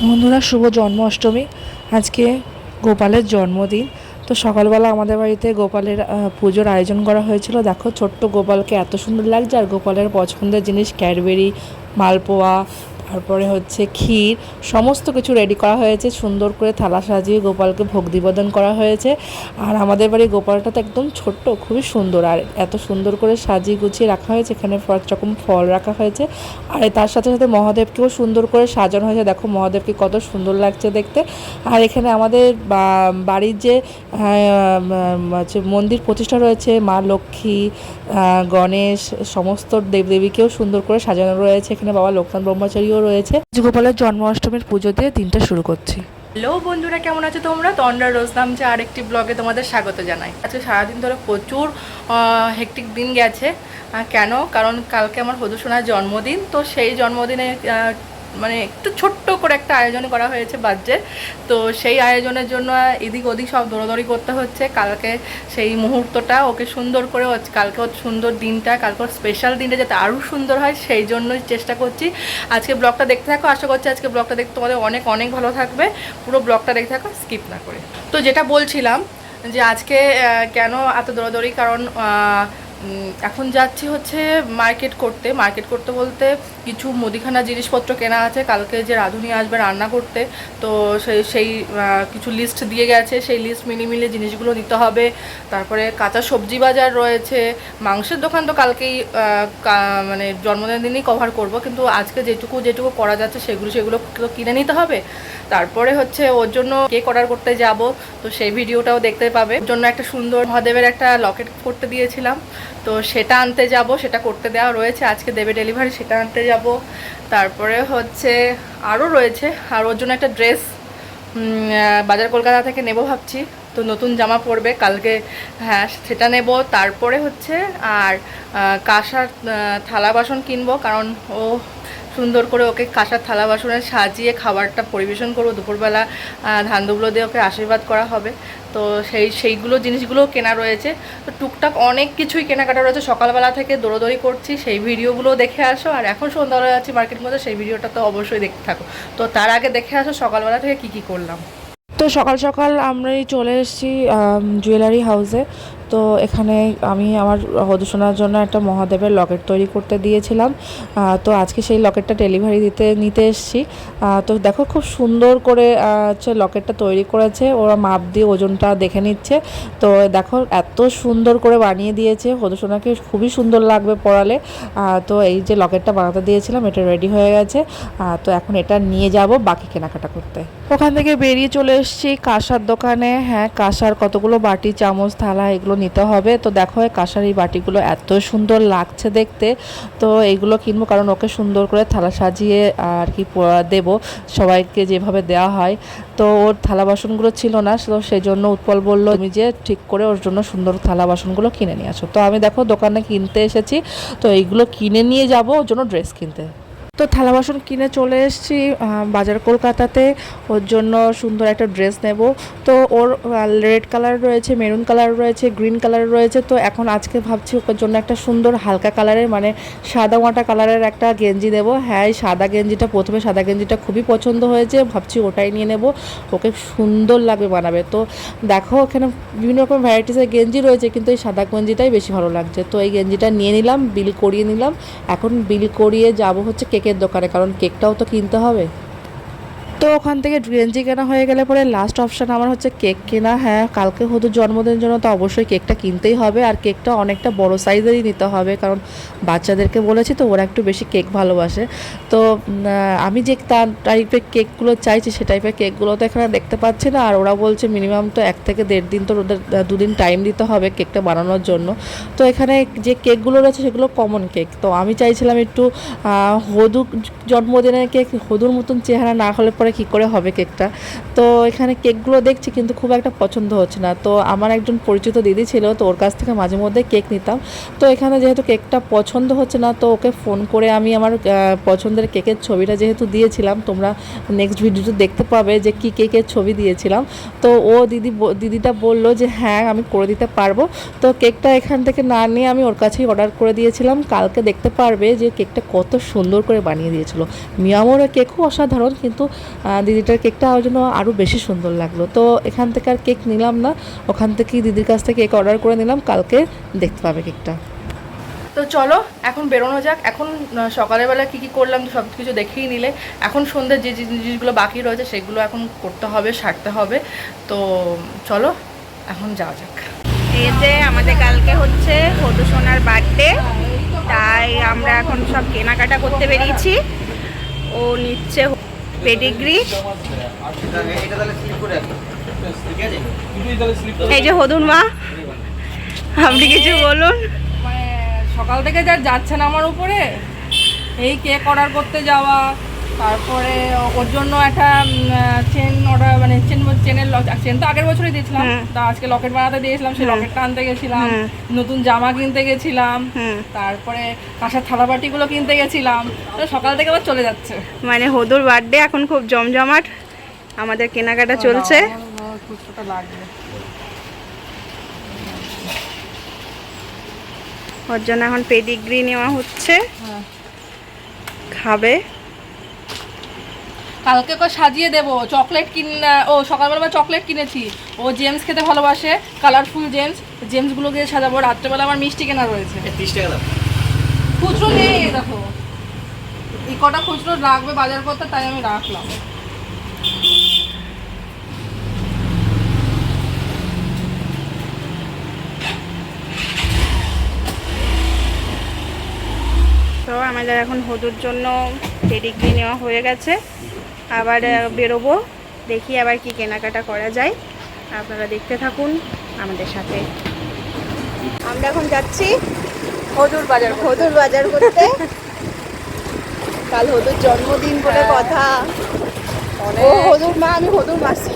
বন্ধুরা, শুভ জন্মাষ্টমী। আজকে গোপালের জন্মদিন। তো সকালবেলা আমাদের বাড়িতে গোপালের পুজোর আয়োজন করা হয়েছিল। দেখো, ছোট্ট গোপালকে এত সুন্দর লাগছে। আর গোপালের পছন্দের জিনিস ক্যাডবেরি, মালপোয়া, তারপরে হচ্ছে ক্ষীর, সমস্ত কিছু রেডি করা হয়েছে। সুন্দর করে থালা সাজিয়ে গোপালকে ভোগ নিবেদন করা হয়েছে। আর আমাদের বাড়ির গোপালটা তো একদম ছোট্ট, খুবই সুন্দর। আর এত সুন্দর করে সাজিয়ে গুছিয়ে রাখা হয়েছে। এখানে 5 রকম ফল রাখা হয়েছে। আর তার সাথে সাথে মহাদেবকেও সুন্দর করে সাজানো হয়েছে। দেখো মহাদেবকে কত সুন্দর লাগছে দেখতে। আর এখানে আমাদের বাড়ির যে মন্দির প্রতিষ্ঠা রয়েছে, মা লক্ষ্মী, গণেশ, সমস্ত দেবদেবীকেও সুন্দর করে সাজানো রয়েছে। এখানে বাবা লোকনাথ ব্রহ্মচারীও রয়েছে। গোপালের জন্মাষ্টমীর পুজো দিয়ে দিনটা শুরু করছি। হ্যালো বন্ধুরা, কেমন আছো তোমরা? তন্দ্রা রোজ নামছে আরেকটি ব্লগে তোমাদের স্বাগত জানাই। আজকে সারাদিন ধরে প্রচুর হেক্টিক দিন গেছে। কেন? কারণ কালকে আমার হদুসোনার জন্মদিন। তো সেই জন্মদিনে মানে একটু ছোট্ট করে একটা আয়োজন করা হয়েছে বার্থডে। তো সেই আয়োজনের জন্য এদিক ওদিক সব দৌড়াদৌড়ি করতে হচ্ছে। কালকে সেই মুহূর্তটা ওকে সুন্দর করে, কালকে ওর সুন্দর দিনটা, কালকে ওর স্পেশাল দিনটা যাতে আরও সুন্দর হয় সেই জন্যই চেষ্টা করছি। আজকে ব্লগটা দেখতে থাকো। আশা করছি আজকে ব্লগটা দেখতে তোমাদের অনেক অনেক ভালো থাকবে। পুরো ব্লগটা দেখতে থাকো, স্কিপ না করে। তো যেটা বলছিলাম যে আজকে কেন এত দৌড়াদৌড়ি, কারণ এখন যাচ্ছি হচ্ছে মার্কেট করতে বলতে কিছু মুদিখানা জিনিসপত্র কেনা আছে। কালকে যে রাঁধুনি আসবে রান্না করতে, তো সেই কিছু লিস্ট দিয়ে গেছে। সেই লিস্ট মিলে জিনিসগুলো নিতে হবে। তারপরে কাঁচা সবজি বাজার রয়েছে। মাংসের দোকান তো কালকেই মানে জন্মদিনের দিনই কভার করব, কিন্তু আজকে যেটুকু করা যাচ্ছে সেগুলো তো কিনে নিতে হবে। তারপরে হচ্ছে ওর জন্য কেক অর্ডার করতে যাব, তো সেই ভিডিওটাও দেখতে পাবে। ওর জন্য একটা সুন্দর মহাদেবের একটা লকেট করতে দিয়েছিলাম, তো সেটা আনতে যাব। সেটা করতে দেওয়া রয়েছে, আজকে দেবে ডেলিভারি, সেটা আনতে যাব। তারপরে হচ্ছে আরও রয়েছে। আর ওর জন্য একটা ড্রেস বাজার কলকাতা থেকে নেব ভাবছি। তো নতুন জামা পরবে কালকে, হ্যাঁ সেটা নেব। তারপরে হচ্ছে আর কাঁসার থালা বাসন কিনবো, কারণ ও সুন্দর করে ওকে কাঁসার থালা বাসনে সাজিয়ে খাবারটা পরিবেশন করবো দুপুরবেলা। ধান দুবলো দিয়ে ওকে আশীর্বাদ করা হবে। তো সেইগুলো জিনিসগুলো কেনা রয়েছে। তো টুকটাক অনেক কিছুই কেনাকাটা রয়েছে। সকালবেলা থেকে দৌড়োদৌড়ি করছি, সেই ভিডিওগুলো দেখে আসো। আর এখন সন্ধ্যাবেলা যাচ্ছি মার্কেটের মধ্যে, সেই ভিডিওটা তো অবশ্যই দেখতে থাকো। তো তার আগে দেখে আসো সকালবেলা থেকে কী করলাম। তো সকাল সকাল আমরাই চলে এসেছি জুয়েলারি হাউসে। তো এখানে আমি আমার হদুসোনার জন্য একটা মহাদেবের লকেট তৈরি করতে দিয়েছিলাম। তো আজকে সেই লকেটটা ডেলিভারি নিতে এসেছি। তো দেখো খুব সুন্দর করে হচ্ছে লকেটটা তৈরি করেছে। ওরা মাপ দিয়ে ওজনটা দেখে নিচ্ছে। তো দেখো এত সুন্দর করে বানিয়ে দিয়েছে। হদুসোনাকে খুবই সুন্দর লাগবে পরালে। তো এই যে লকেটটা বানাতে দিয়েছিলাম, এটা রেডি হয়ে গেছে। তো এখন এটা নিয়ে যাব বাকি কেনাকাটা করতে। ওখান থেকে বেরিয়ে চলে এসেছি কাঁসার দোকানে। হ্যাঁ, কাঁসার কতগুলো বাটি, চামচ, থালা এগুলো নিতে হবে। তো দেখো কাঁসার এই বাটিগুলো এত সুন্দর লাগছে দেখতে। তো এইগুলো কিনবো, কারণ ওকে সুন্দর করে থালা সাজিয়ে আর কি দেব, সবাইকে যেভাবে দেওয়া হয়। তো ওর থালা বাসনগুলো ছিল না, তো সেই জন্য উৎপল বললো তুমি যে ঠিক করে ওর জন্য সুন্দর থালা বাসনগুলো কিনে নিয়ে আসো। তো আমি দেখো দোকানে কিনতে এসেছি। তো এইগুলো কিনে নিয়ে যাবো ওর জন্য ড্রেস কিনতে। তো থালা বাসন কিনে চলে এসেছি বাজার কলকাতাতে। ওর জন্য সুন্দর একটা ড্রেস নেব। তো ওর রেড কালার রয়েছে, মেরুন কালার রয়েছে, গ্রিন কালার রয়েছে। তো এখন আজকে ভাবছি ওর জন্য একটা সুন্দর হালকা কালারের, মানে সাদা মাটা কালারের একটা গেঞ্জি দেবো। হ্যাঁ, এই সাদা গেঞ্জিটা খুবই পছন্দ হয়েছে, ভাবছি ওটাই নিয়ে নেব। ওকে সুন্দর লাগবে বানাবে। তো দেখো এখানে বিভিন্ন রকম ভ্যারাইটিসের গেঞ্জি রয়েছে, কিন্তু এই সাদা গেঞ্জিটাই বেশি ভালো লাগছে। তো এই গেঞ্জিটা নিয়ে নিলাম, বিল করিয়ে নিলাম। এখন বিল করিয়ে যাব হচ্ছে কেকের দোকানে, কারণ কেকটাও তো কিনতে হবে। তো ওখান থেকে গেঞ্জি কেনা হয়ে গেলে পরে লাস্ট অপশান আমার হচ্ছে কেক কেনা। হ্যাঁ, কালকে হয়তো জন্মদিনের জন্য তো অবশ্যই কেকটা কিনতেই হবে। আর কেকটা অনেকটা বড় সাইজেরই নিতে হবে, কারণ বাচ্চাদেরকে বলেছি তো ওরা একটু বেশি কেক ভালোবাসে। তো আমি যে টাইপের কেকগুলো চাইছি সে টাইপের কেকগুলো তো এখানে দেখতে পাচ্ছি না। আর ওরা বলছে মিনিমাম তো 1 থেকে 1.5 দিন, তো ওদের 2 দিন টাইম দিতে হবে কেকটা বানানোর জন্য। তো এখানে যে কেকগুলো রয়েছে সেগুলো কমন কেক। তো আমি চাইছিলাম একটু হদু জন্মদিনের কেক, হদুর মতন চেহারা না হলে পরে কী করে হবে কেকটা। তো এখানে কেকগুলো দেখছি কিন্তু খুব একটা পছন্দ হচ্ছে না। তো আমার একজন পরিচিত দিদি ছিল, তো ওর কাছ থেকে মাঝে মধ্যে কেক নিতাম। তো এখানে যেহেতু কেকটা পছন্দ হচ্ছে না, তো ওকে ফোন করে আমি আমার পছন্দের কেকের ছবিটা যেহেতু দিয়েছিলাম, তোমরা নেক্সট ভিডিওতে দেখতে পাবে যে কী কেকের ছবি দিয়েছিলাম। তো ও দিদিটা বলল যে হ্যাঁ আমি করে দিতে পারবো। তো কেকটা এখান থেকে না নিয়ে আমি ওর কাছেই অর্ডার করে দিয়েছিলাম। কালকে দেখতে পারবে যে কেকটা কত সুন্দর করে বানিয়ে দিয়েছিল। মিয়ামোরের কেকও অসাধারণ, কিন্তু দিদিটার কেকটা আমার জন্য আরও বেশি সুন্দর লাগলো। তো এখান থেকে আর কেক নিলাম না, ওখান থেকেই দিদির কাছ থেকে কেক অর্ডার করে নিলাম, কালকে দেখতে পাবে কেকটা। তো চলো এখন বেরোনো যাক। এখন সকালবেলা কী কী করলাম তো সব কিছু দেখেই নিলে। এখন সন্ধ্যের যে জিনিসগুলো বাকি রয়েছে সেগুলো এখন করতে হবে, সারতে হবে। তো চলো এখন যাওয়া যাক। এই যে আমাদের কালকে হচ্ছে হদু সোনার বার্থডে, তাই আমরা এখন সব কেনাকাটা করতে বেরিয়েছি। ও নিচ্ছে পেডিগ্রি। এই যে হদুর মা, আপনি কিছু বলুন। মানে সকাল থেকে যা যাচ্ছে না আমার উপরে, এই কেক অর্ডার করতে যাওয়া, তারপরে ওর জন্য একটা চেন অর্ডার, মানে চেনের চেন তো আগের বছরই দিয়েছিলাম, তা আজকে লকেট বানাতে দিয়েছিলাম, সেই লকেটটা আনতে গেছিলাম, নতুন জামা কিনতে গেছিলাম, তারপরে কাঁসার থালাবাটিগুলো কিনতে গেছিলাম। সকাল থেকে আবার চলে যাচ্ছে। মানে হদুর বার্থডে এখন খুব জমজমাট, আমাদের কেনাকাটা চলছে। খুচরোটা লাগবে, ওর জন্য এখন পেডিগ্রি নেওয়া হচ্ছে, খাবে। কালকে ওকে সাজিয়ে দেবো, চকলেট ও সকালবেলা চকলেট কিনেছি, ও জেমস খেতে ভালোবাসে, কালারফুল জেমসগুলো দিয়ে সাজাবো। রাত্রেবেলা আমার মিষ্টি কেনা রয়েছে, 30 টাকা খুচরো নেই। দেখো এই কটা খুচরো রাখবে বাজার করতে, তাই আমি রাখলাম। তো আমাদের এখন হদুর জন্য পেডিগ্রি নেওয়া হয়ে গেছে, আবার বেরোবো, দেখি আবার কি কেনাকাটা করা যায়। আপনারা দেখতে থাকুন আমাদের সাথে। আমরা এখন যাচ্ছি হদুর বাজার করতে। কাল হদুর জন্মদিন বলে কথা, ও হদুর মা, আমি হদুর মাসি।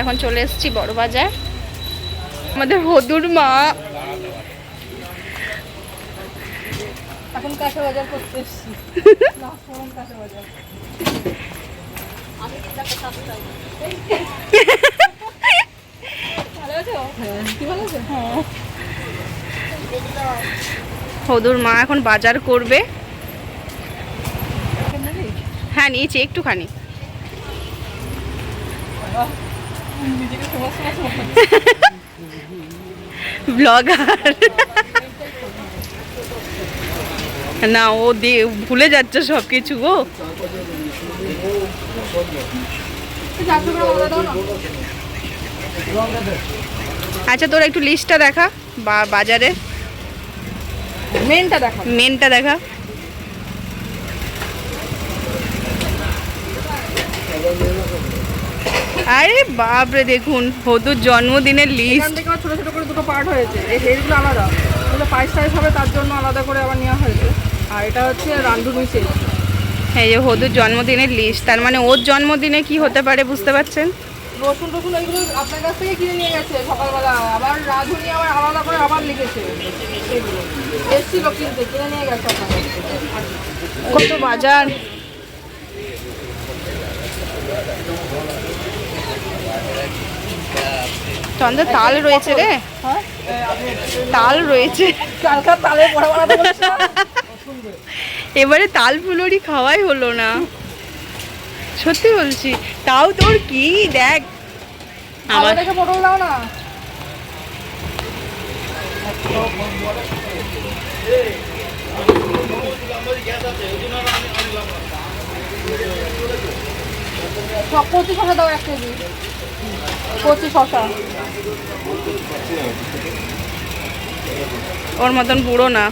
এখন চলে এসেছি বড় বাজার। আমাদের হদুর মা এখন কাঁচা বাজার করতে এসেছি। কাঁচা বাজার হদুর মা এখন বাজার করবে। হ্যাঁ নিয়েছি একটুখানি। ব্লগার না, ও ভুলে যাচ্ছে সব কিছু গো। আচ্ছা তোর একটু লিস্টটা দেখা বাজারে, মেনটা দেখা। আরে বাপরে, দেখুন হদুর জন্মদিনের লিস্ট। ছোট ছোট করে দুটো পার্ট হয়েছে, এই হেলগুলো আলাদা, ওগুলো পায়েস টাইস হবে তার জন্য আলাদা করে আবার নেওয়া হয়েছে, আর এটা হচ্ছে রান্ধুনি সেট। এই যে হদুর জন্মদিনের লিস্ট, তার মানে ওর জন্মদিনে কি হতে পারে বুঝতে পারছেন। রসুন টসুন এইগুলো আপনার কাছ থেকে কিনে নিয়ে গেছে সকালবেলা, আবার রাঁধুনি আবার আলাদা করে আবার লিখেছে, এগুলো এসেছিল কিনতে, কিনে নিয়ে গেছে আপনার কাছ থেকে। কত বাজার। চন্দ্র তাল রয়েছে রে, তাল রয়েছে, এবারে তাল ফুলুরি খাওয়াই হলো না, সত্যি বলছি। তাও তোর কি দেখ, আমার দেখে পটল দাও না। কচি শশা দাও 1 কেজি, কচি শশা। ওর মতন বুড়ো না।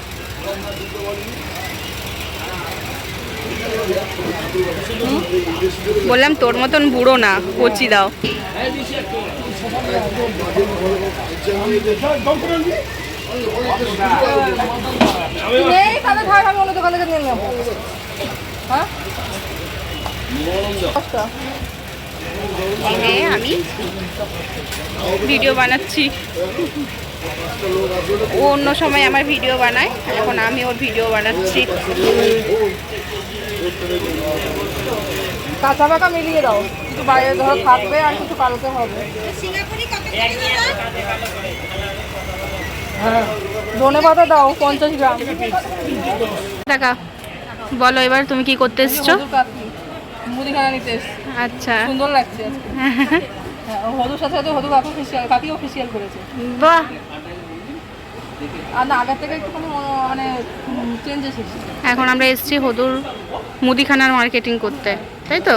বললাম তোর মতন বুড়ো না, কচি দাও। আমি ভিডিও বানাচ্ছি, ও অন্য সময় আমার ভিডিও বানায়, এখন আমি ওর ভিডিও বানাচ্ছি। কাঁচা পাকা মিলিয়ে দাও, কিছু বাইরে ধরো থাকবে আর কিছু কালকে হবে। হ্যাঁ, ধনে পাতা দাও 50 গ্রাম। টাকা বলো, এবার তুমি কি করতে এসছো? মুদিখানা নিতে এসছি। আচ্ছা, সুন্দর লাগছে আজকে। হ্যাঁ, হলুর সাথে সাথে হলু কাকি অফিসিয়াল করেছে। বাহ, আর না, আগের থেকে একটুখানি মানে চেঞ্জ এসেছে। এখন আমরা এসেছি হদুর মুদিখানার মার্কেটিং করতে, তাই তো?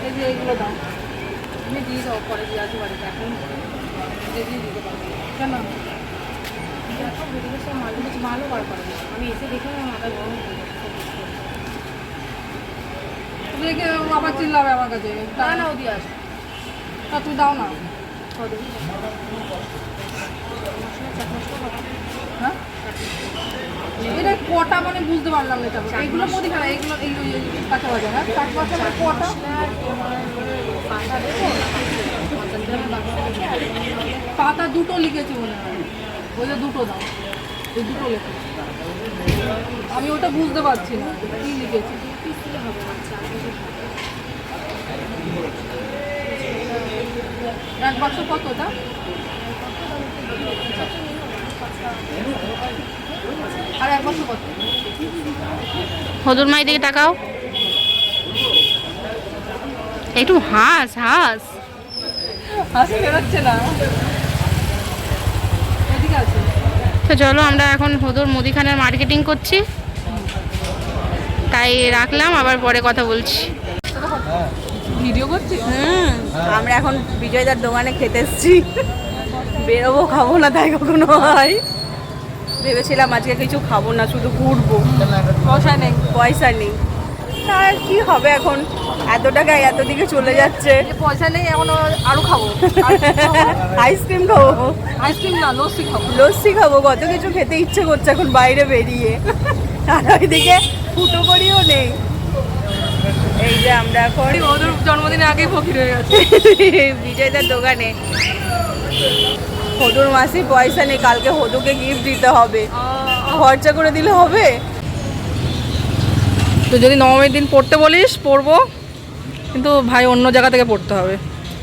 এই যে এইগুলো দাও, তুমি দিয়ে দাও, পরে দিয়ে আসবো বাড়িতে, এখন দিয়ে দিতে পারবো কেন? সব মালগুলো মালও বার করে না, আমি এসে দেখে আমার মাথা গরম হয়ে যাচ্ছে। তুমি দেখে আবার চিল্লাবে আমার কাছে, তা না ও দিয়ে আসো। তা তুমি দাও না। হ্যাঁ, এটা কটা মানে বুঝতে পারলাম না। এইগুলো মুদিখানা, এইগুলো কাঁচা বাজার। হ্যাঁ, কাঁচা বাজার মানে কটা? পাতা দুটো লিখেছি মনে হয়, ওই যে দুটো দাও, ওই দুটো লেখো। আমি ওটা বুঝতে পারছি না কি লিখেছি। এক বাক্স কতটা? আর এক বাক্স কত? হদুর মাই দিকে তাকাও, একটু হাস হাস। হাসি বেরোচ্ছে না, এদিকে আছে। তো চলো, আমরা এখন হদুর মুদিখানার মার্কেটিং করছি, তাই রাখলাম, আবার পরে কথা বলছি। ভিডিও করছি। আমরা এখন বিজয়দার দোকানে খেতে এসেছি, বেরোবো, খাবো না তাই কখনো হয়। ভেবেছিলাম আজকে কিছু খাবো না, শুধু ঘুরবো। পয়সা নেই, পয়সা নেই, আর কি হবে এখন, এত টাকা এত দিকে চলে যাচ্ছে। পয়সা নেই, এখন আরো খাবো। আইসক্রিম খাবো, আইসক্রিম না, লস্যি খাবো। লস্যি খাবো, কত কিছু খেতে ইচ্ছে করছে এখন বাইরে বেরিয়ে। আর ওইদিকে ফুটো করিও নেই। এই যে আমরা এখন ওদের জন্মদিনে আগেই ফকির হয়ে গেছে। বিজয়দার দোকানে। হদুর মাসি পয়সা নেই, কালকে হদুকে গিফট দিতে হবে, খরচা করে দিলে হবে? তো যদি নবমীর দিন পড়তে বলিস পড়বো, কিন্তু ভাই অন্য জায়গা থেকে পড়তে হবে।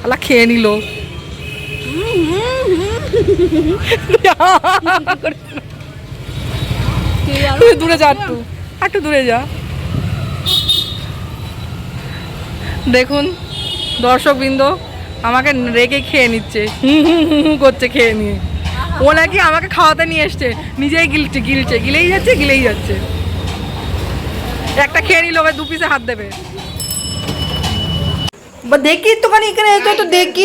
আল্লাহ খেয়ে নিল। দূরে যা, একটু দূরে যা। দেখুন দর্শকবৃন্দ আমাকে রেখে খেয়ে নিচ্ছে, করছে খেয়ে নিয়ে। ও নাকি আমাকে খাওয়াতে নিয়ে এসছে, নিজেই গিলেই যাচ্ছে। একটা খেয়ে নিল, দু পিসে হাত দেবে। বা দেখি একটুখানি এখানে এসো তো, দেখি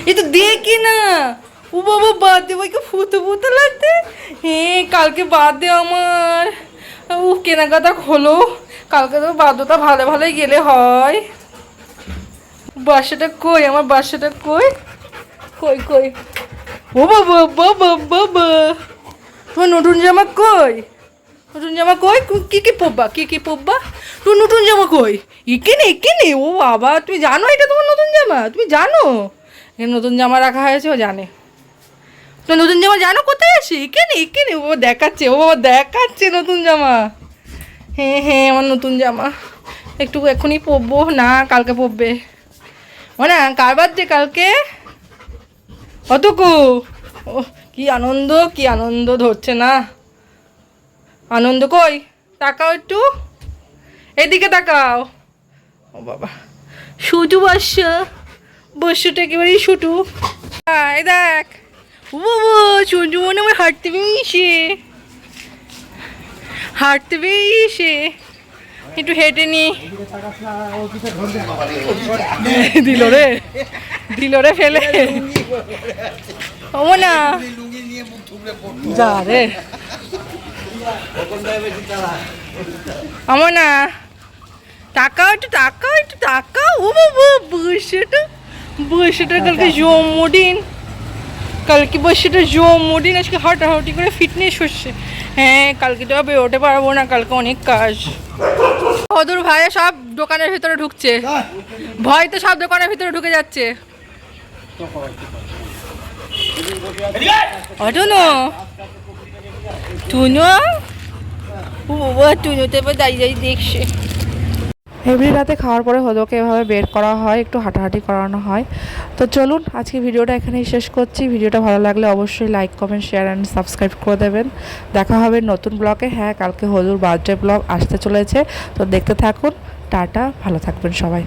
এই তো দেখি না। ও বাবা, বার্থডে বইকে ফুতে লাগতে। হ্যাঁ, কালকে বার্থডে আমার। ও কেনাকাটা হলো, কালকে তো বার্থডেটা ভালোই গেলে হয়। বাসাটা কই, আমার বাসাটা কই? ও বাবা, তোমার নতুন জামা কই? কি পরবা? তোর নতুন জামা কই? এখানে। ও বাবা, তুমি জানো এটা তোমার নতুন জামা? তুমি জানো এখানে নতুন জামা রাখা হয়েছে? ও জানে তুমি নতুন জামা জানো কোথায় আছে? এখানে। ও বাবা দেখাচ্ছে নতুন জামা। হ্যাঁ, আমার নতুন জামা একটু এক্ষুনি পরবো না, কালকে পরবে। ও না, কার বার্থডে কালকে? অতকু। ও কি আনন্দ ধরছে না। আনন্দ কই? তাকাও একটু, এদিকে তাকাও। ও বাবা, শুটু বস্যটা একেবারেই শুটু। এই দেখ, ও বাবা, শুটু মনে আমার হাঁটতে বেরিয়েছে। একটু হেঁটে নি। দিল রে ফেলে। ও না যা রে, আমার না, তাকাও একটু। ও বাবা, বসেটা কালকে জন্মদিন, আজকে হাঁটাহাঁটি করে ফিটনেস হচ্ছে। হ্যাঁ, কালকে তো বেরোতে পারবো না, কালকে অনেক কাজ। হদুর ভাই সব দোকানের ভিতরে ঢুকছে, ভয় তো সব দোকানের ভিতরে ঢুকে যাচ্ছে। টুনো, ও বাবা, টুনো তো এবার দাঁড়িয়ে দেখছে। এভরি রাতে খাওয়ার পরে হদুকে এভাবে বের করা হয়, একটু হাঁটাহাঁটি করানো হয়। তো চলুন আজকে ভিডিওটা এখানেই শেষ করছি। ভিডিওটা ভালো লাগলে অবশ্যই like, comment, share and subscribe করে দেবেন। দেখা হবে নতুন ব্লগে। হ্যাঁ, কালকে হদুর বার্থডে ব্লগ আসতে চলেছে, তো দেখতে থাকুন। টাটা, ভালো থাকবেন সবাই।